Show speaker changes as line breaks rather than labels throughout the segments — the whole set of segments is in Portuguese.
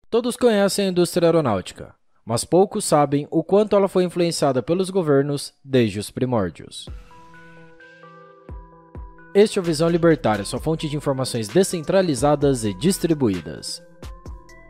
Todos conhecem a indústria aeronáutica, mas poucos sabem o quanto ela foi influenciada pelos governos desde os primórdios. Este é o Visão Libertária, sua fonte de informações descentralizadas e distribuídas.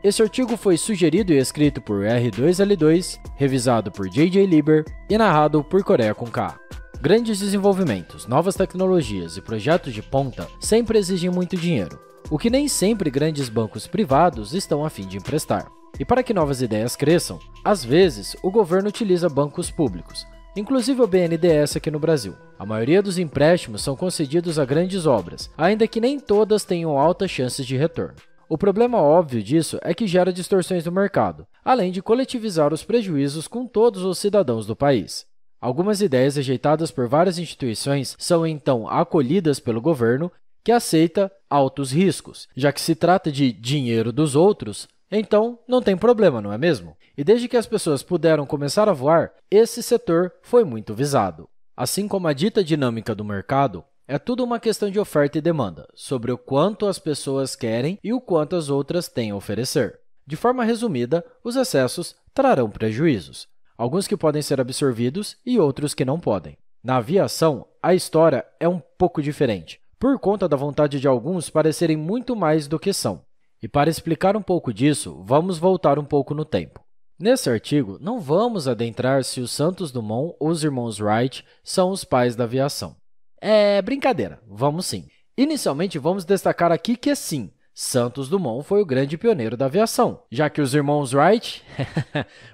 Este artigo foi sugerido e escrito por R2L2, revisado por JJ Lieber e narrado por Coreia com K. Grandes desenvolvimentos, novas tecnologias e projetos de ponta sempre exigem muito dinheiro, o que nem sempre grandes bancos privados estão a fim de emprestar. E para que novas ideias cresçam, às vezes o governo utiliza bancos públicos, inclusive o BNDES aqui no Brasil. A maioria dos empréstimos são concedidos a grandes obras, ainda que nem todas tenham altas chances de retorno. O problema óbvio disso é que gera distorções no mercado, além de coletivizar os prejuízos com todos os cidadãos do país. Algumas ideias rejeitadas por várias instituições são então acolhidas pelo governo, que aceita altos riscos, já que se trata de dinheiro dos outros, então não tem problema, não é mesmo? E desde que as pessoas puderam começar a voar, esse setor foi muito visado. Assim como a dita dinâmica do mercado, é tudo uma questão de oferta e demanda, sobre o quanto as pessoas querem e o quanto as outras têm a oferecer. De forma resumida, os excessos trarão prejuízos, alguns que podem ser absorvidos e outros que não podem. Na aviação, a história é um pouco diferente, por conta da vontade de alguns parecerem muito mais do que são. E para explicar um pouco disso, vamos voltar um pouco no tempo. Nesse artigo, não vamos adentrar se os Santos Dumont ou os irmãos Wright são os pais da aviação. É brincadeira, vamos sim. Inicialmente, vamos destacar aqui que sim, Santos Dumont foi o grande pioneiro da aviação, já que os irmãos Wright...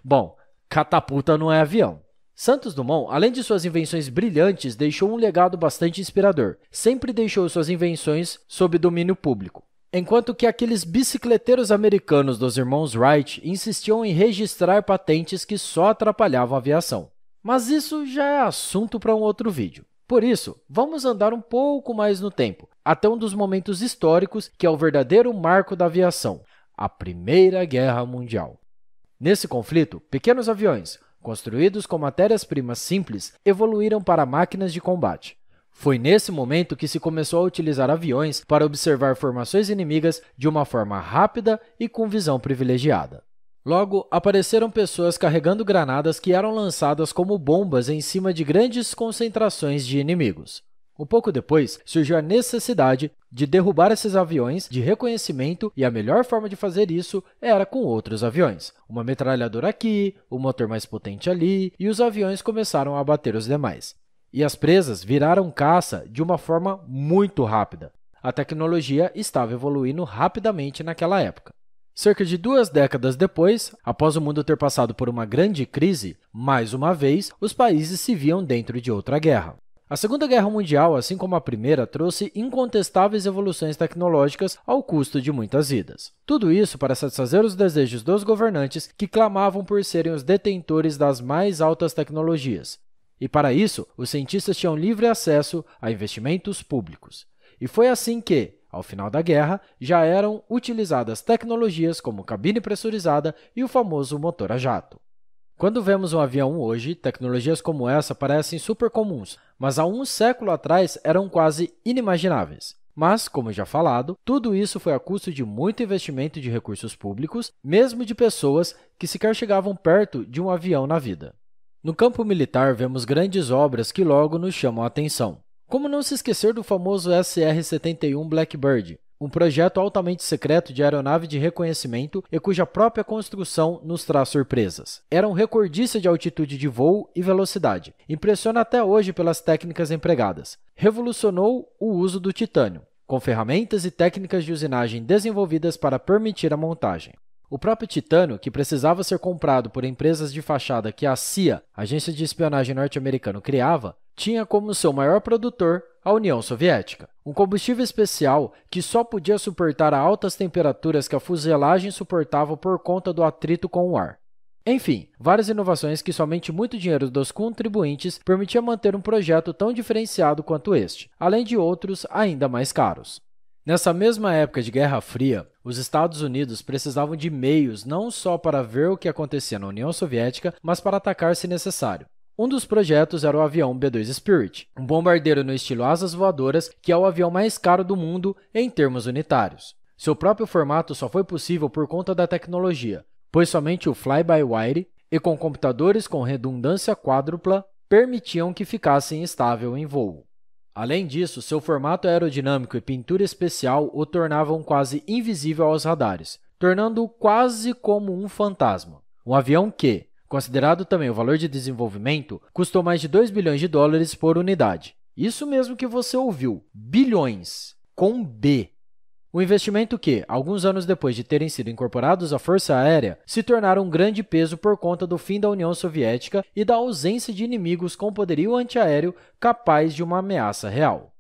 Bom, catapulta não é avião. Santos Dumont, além de suas invenções brilhantes, deixou um legado bastante inspirador. Sempre deixou suas invenções sob domínio público. Enquanto que aqueles bicicleteiros americanos dos irmãos Wright insistiam em registrar patentes que só atrapalhavam a aviação. Mas isso já é assunto para um outro vídeo. Por isso, vamos andar um pouco mais no tempo, até um dos momentos históricos que é o verdadeiro marco da aviação, a Primeira Guerra Mundial. Nesse conflito, pequenos aviões, construídos com matérias-primas simples, evoluíram para máquinas de combate. Foi nesse momento que se começou a utilizar aviões para observar formações inimigas de uma forma rápida e com visão privilegiada. Logo, apareceram pessoas carregando granadas que eram lançadas como bombas em cima de grandes concentrações de inimigos. Um pouco depois, surgiu a necessidade de derrubar esses aviões de reconhecimento e a melhor forma de fazer isso era com outros aviões. Uma metralhadora aqui, o motor mais potente ali, e os aviões começaram a abater os demais. E as presas viraram caça de uma forma muito rápida. A tecnologia estava evoluindo rapidamente naquela época. Cerca de 2 décadas depois, após o mundo ter passado por uma grande crise, mais uma vez, os países se viam dentro de outra guerra. A Segunda Guerra Mundial, assim como a Primeira, trouxe incontestáveis evoluções tecnológicas ao custo de muitas vidas. Tudo isso para satisfazer os desejos dos governantes que clamavam por serem os detentores das mais altas tecnologias. E para isso, os cientistas tinham livre acesso a investimentos públicos. E foi assim que, ao final da guerra, já eram utilizadas tecnologias como cabine pressurizada e o famoso motor a jato. Quando vemos um avião hoje, tecnologias como essa parecem super comuns, mas há um século atrás eram quase inimagináveis. Mas, como já falado, tudo isso foi a custo de muito investimento de recursos públicos, mesmo de pessoas que sequer chegavam perto de um avião na vida. No campo militar, vemos grandes obras que logo nos chamam a atenção. Como não se esquecer do famoso SR-71 Blackbird, um projeto altamente secreto de aeronave de reconhecimento e cuja própria construção nos traz surpresas. Era um recordista de altitude de voo e velocidade. Impressiona até hoje pelas técnicas empregadas. Revolucionou o uso do titânio, com ferramentas e técnicas de usinagem desenvolvidas para permitir a montagem. O próprio titânio, que precisava ser comprado por empresas de fachada que a CIA, agência de espionagem norte-americana, criava, tinha como seu maior produtor a União Soviética. Um combustível especial que só podia suportar a altas temperaturas que a fuselagem suportava por conta do atrito com o ar. Enfim, várias inovações que somente muito dinheiro dos contribuintes permitia manter um projeto tão diferenciado quanto este, além de outros ainda mais caros. Nessa mesma época de Guerra Fria, os Estados Unidos precisavam de meios não só para ver o que acontecia na União Soviética, mas para atacar se necessário. Um dos projetos era o avião B-2 Spirit, um bombardeiro no estilo asas voadoras, que é o avião mais caro do mundo em termos unitários. Seu próprio formato só foi possível por conta da tecnologia, pois somente o fly-by-wire e com computadores com redundância quádrupla permitiam que ficassem estável em voo. Além disso, seu formato aerodinâmico e pintura especial o tornavam quase invisível aos radares, tornando-o quase como um fantasma. Um avião que, considerado também o valor de desenvolvimento, custou mais de 2 bilhões de dólares por unidade. Isso mesmo que você ouviu, bilhões, com B. Um investimento que, alguns anos depois de terem sido incorporados à Força Aérea, se tornaram um grande peso por conta do fim da União Soviética e da ausência de inimigos com poderio antiaéreo capaz de uma ameaça real.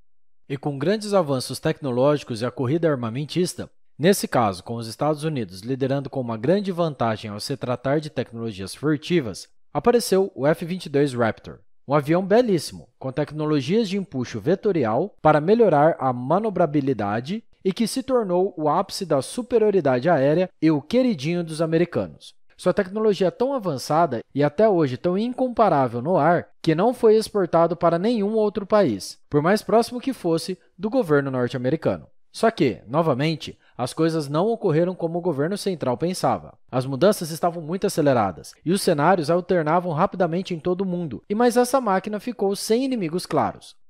E com grandes avanços tecnológicos e a corrida armamentista, nesse caso com os Estados Unidos liderando com uma grande vantagem ao se tratar de tecnologias furtivas, apareceu o F-22 Raptor, um avião belíssimo, com tecnologias de empuxo vetorial para melhorar a manobrabilidade e que se tornou o ápice da superioridade aérea e o queridinho dos americanos. Sua tecnologia é tão avançada e até hoje tão incomparável no ar que não foi exportado para nenhum outro país, por mais próximo que fosse do governo norte-americano. Só que, novamente, as coisas não ocorreram como o governo central pensava. As mudanças estavam muito aceleradas e os cenários alternavam rapidamente em todo o mundo, mas essa máquina ficou sem inimigos claros.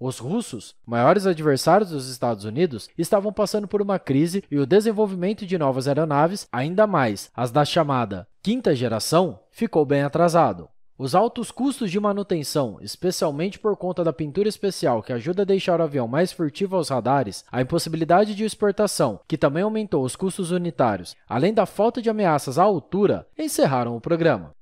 Os russos, maiores adversários dos Estados Unidos, estavam passando por uma crise e o desenvolvimento de novas aeronaves, ainda mais as da chamada quinta geração, ficou bem atrasado. Os altos custos de manutenção, especialmente por conta da pintura especial que ajuda a deixar o avião mais furtivo aos radares, a impossibilidade de exportação, que também aumentou os custos unitários, além da falta de ameaças à altura, encerraram o programa.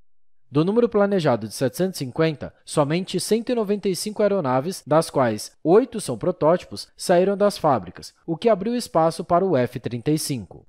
Do número planejado de 750, somente 195 aeronaves, das quais 8 são protótipos, saíram das fábricas, o que abriu espaço para o F-35.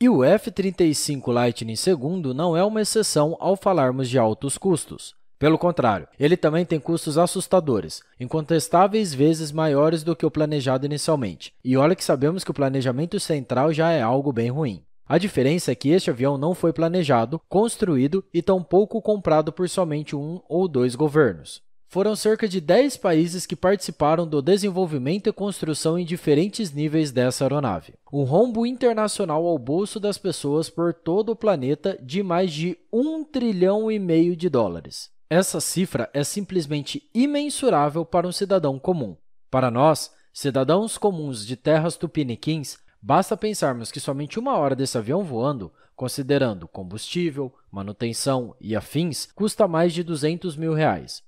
E o F-35 Lightning II não é uma exceção ao falarmos de altos custos. Pelo contrário, ele também tem custos assustadores, incontestáveis vezes maiores do que o planejado inicialmente. E olha que sabemos que o planejamento central já é algo bem ruim. A diferença é que este avião não foi planejado, construído e tampouco comprado por somente um ou dois governos. Foram cerca de 10 países que participaram do desenvolvimento e construção em diferentes níveis dessa aeronave. Um rombo internacional ao bolso das pessoas por todo o planeta de mais de 1,5 trilhão de dólares. Essa cifra é simplesmente imensurável para um cidadão comum. Para nós, cidadãos comuns de terras tupiniquins, basta pensarmos que somente 1 hora desse avião voando, considerando combustível, manutenção e afins, custa mais de R$200 mil.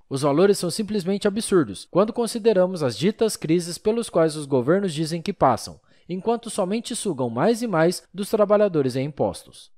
Os valores são simplesmente absurdos quando consideramos as ditas crises pelos quais os governos dizem que passam, enquanto somente sugam mais e mais dos trabalhadores em impostos.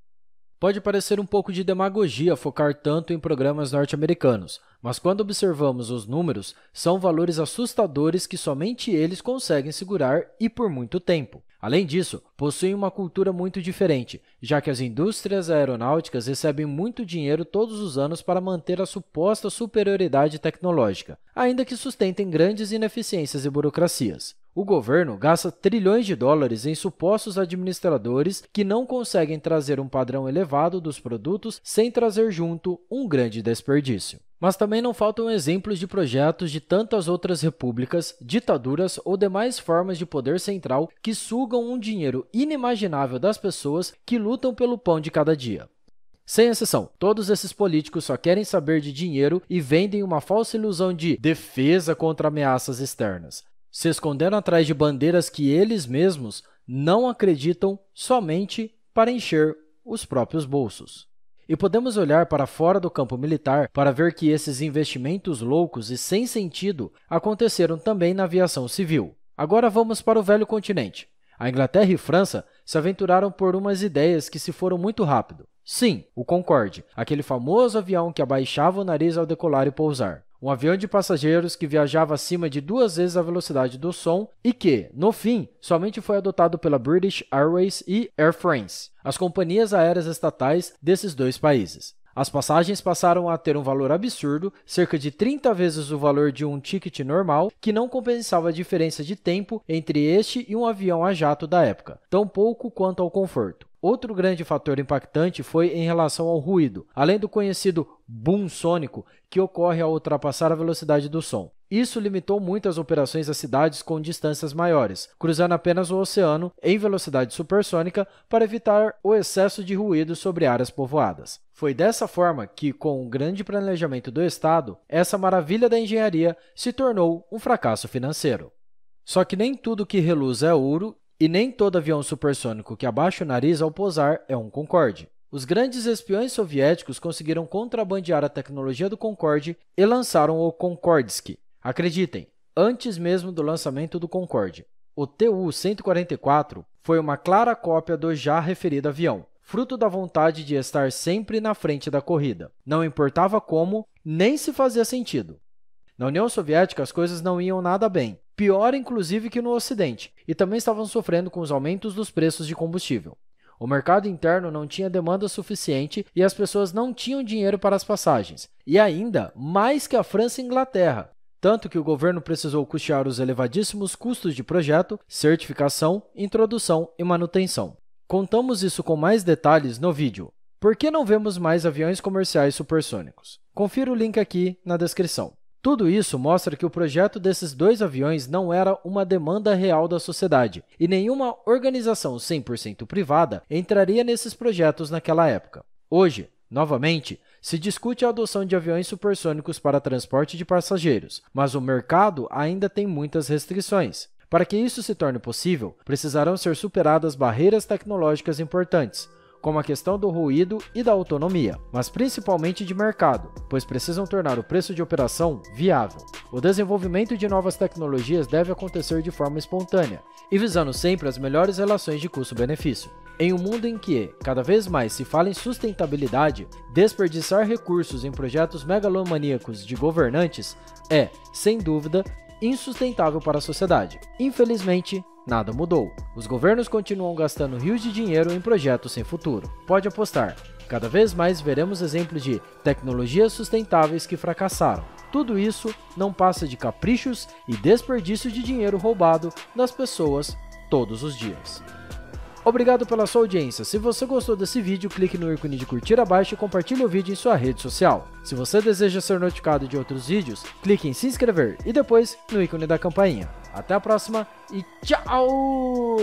Pode parecer um pouco de demagogia focar tanto em programas norte-americanos, mas quando observamos os números, são valores assustadores que somente eles conseguem segurar e por muito tempo. Além disso, possuem uma cultura muito diferente, já que as indústrias aeronáuticas recebem muito dinheiro todos os anos para manter a suposta superioridade tecnológica, ainda que sustentem grandes ineficiências e burocracias. O governo gasta trilhões de dólares em supostos administradores que não conseguem trazer um padrão elevado dos produtos sem trazer junto um grande desperdício. Mas também não faltam exemplos de projetos de tantas outras repúblicas, ditaduras ou demais formas de poder central que sugam um dinheiro inimaginável das pessoas que lutam pelo pão de cada dia. Sem exceção, todos esses políticos só querem saber de dinheiro e vendem uma falsa ilusão de defesa contra ameaças externas, se escondendo atrás de bandeiras que eles mesmos não acreditam somente para encher os próprios bolsos. E podemos olhar para fora do campo militar para ver que esses investimentos loucos e sem sentido aconteceram também na aviação civil. Agora vamos para o velho continente. A Inglaterra e França se aventuraram por umas ideias que se foram muito rápido. Sim, o Concorde, aquele famoso avião que abaixava o nariz ao decolar e pousar. Um avião de passageiros que viajava acima de 2 vezes a velocidade do som e que, no fim, somente foi adotado pela British Airways e Air France, as companhias aéreas estatais desses dois países. As passagens passaram a ter um valor absurdo, cerca de 30 vezes o valor de um ticket normal, que não compensava a diferença de tempo entre este e um avião a jato da época, tão pouco quanto ao conforto. Outro grande fator impactante foi em relação ao ruído, além do conhecido boom sônico que ocorre ao ultrapassar a velocidade do som. Isso limitou muito as operações das cidades com distâncias maiores, cruzando apenas o oceano em velocidade supersônica para evitar o excesso de ruído sobre áreas povoadas. Foi dessa forma que, com o grande planejamento do Estado, essa maravilha da engenharia se tornou um fracasso financeiro. Só que nem tudo que reluz é ouro e nem todo avião supersônico que abaixa o nariz ao pousar é um Concorde. Os grandes espiões soviéticos conseguiram contrabandear a tecnologia do Concorde e lançaram o Concordski. Acreditem, antes mesmo do lançamento do Concorde. O Tu-144 foi uma clara cópia do já referido avião, fruto da vontade de estar sempre na frente da corrida. Não importava como, nem se fazia sentido. Na União Soviética, as coisas não iam nada bem, pior inclusive que no Ocidente, e também estavam sofrendo com os aumentos dos preços de combustível. O mercado interno não tinha demanda suficiente e as pessoas não tinham dinheiro para as passagens, e ainda mais que a França e a Inglaterra, tanto que o governo precisou custear os elevadíssimos custos de projeto, certificação, introdução e manutenção. Contamos isso com mais detalhes no vídeo. Por que não vemos mais aviões comerciais supersônicos? Confira o link aqui na descrição. Tudo isso mostra que o projeto desses dois aviões não era uma demanda real da sociedade e nenhuma organização 100% privada entraria nesses projetos naquela época. Hoje, novamente, se discute a adoção de aviões supersônicos para transporte de passageiros, mas o mercado ainda tem muitas restrições. Para que isso se torne possível, precisarão ser superadas barreiras tecnológicas importantes, como a questão do ruído e da autonomia, mas principalmente de mercado, pois precisam tornar o preço de operação viável. O desenvolvimento de novas tecnologias deve acontecer de forma espontânea e visando sempre as melhores relações de custo-benefício. Em um mundo em que, cada vez mais, se fala em sustentabilidade, desperdiçar recursos em projetos megalomaníacos de governantes é, sem dúvida, insustentável para a sociedade. Infelizmente, nada mudou. Os governos continuam gastando rios de dinheiro em projetos sem futuro. Pode apostar, cada vez mais veremos exemplos de tecnologias sustentáveis que fracassaram. Tudo isso não passa de caprichos e desperdício de dinheiro roubado das pessoas todos os dias. Obrigado pela sua audiência. Se você gostou desse vídeo, clique no ícone de curtir abaixo e compartilhe o vídeo em sua rede social. Se você deseja ser notificado de outros vídeos, clique em se inscrever e depois no ícone da campainha. Até a próxima e tchau!